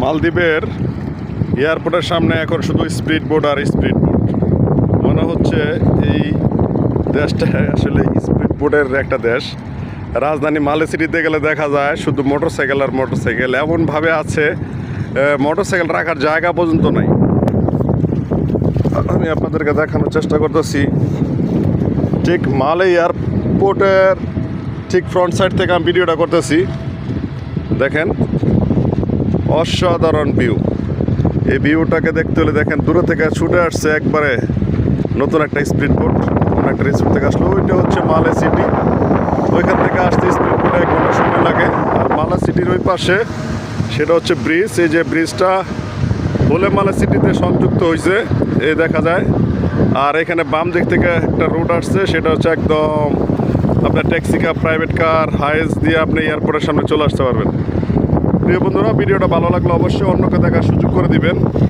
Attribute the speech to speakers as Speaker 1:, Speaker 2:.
Speaker 1: মালদ্বীপের এয়ারপোর্টের সামনে এখন শুধু স্পিড বোট আর স্পিড বোট। মনে হচ্ছে এই দেশটা আসলে স্পিড বোটের একটা দেশ। রাজধানী মালে সিটিতে গেলে দেখা যায় শুধু মোটরসাইকেল আর মোটরসাইকেল, এমনভাবে আছে মোটরসাইকেল রাখার জায়গা পর্যন্ত নাই। আমি আপনাদেরকে দেখানোর চেষ্টা করতেছি, ঠিক মালে এয়ারপোর্টের ঠিক ফ্রন্ট সাইড থেকে আমি ভিডিওটা করতেছি। দেখেন অসাধারণ ভিউ। এই ভিউটাকে দেখতে হলে দেখেন দূরে থেকে ছুটে আসছে একবারে নতুন একটা স্পিড বোট, কোন একটা রিসোর্ট থেকে আসলো। ওইটা হচ্ছে মালে সিটি, ওইখান থেকে আসতে স্পিড বোটে 1 ঘন্টা সময় লাগে। আর মালা সিটির ওই পাশে সেটা হচ্ছে ব্রিজ। এই যে ব্রিজটা বলে মালা সিটিতে সংযুক্ত হয়েছে এই দেখা যায়। আর এখানে বাম দিক থেকে একটা রুট আসছে, সেটা হচ্ছে একদম আপনার ট্যাক্সি কার, প্রাইভেট কার, হাইস দিয়ে আপনি এয়ারপোর্টের সামনে চলে আসতে পারবেন। প্রিয় বন্ধুরা, ভিডিওটা ভালো লাগলে অবশ্যই অন্যকে দেখার সুযোগ করে দিবেন।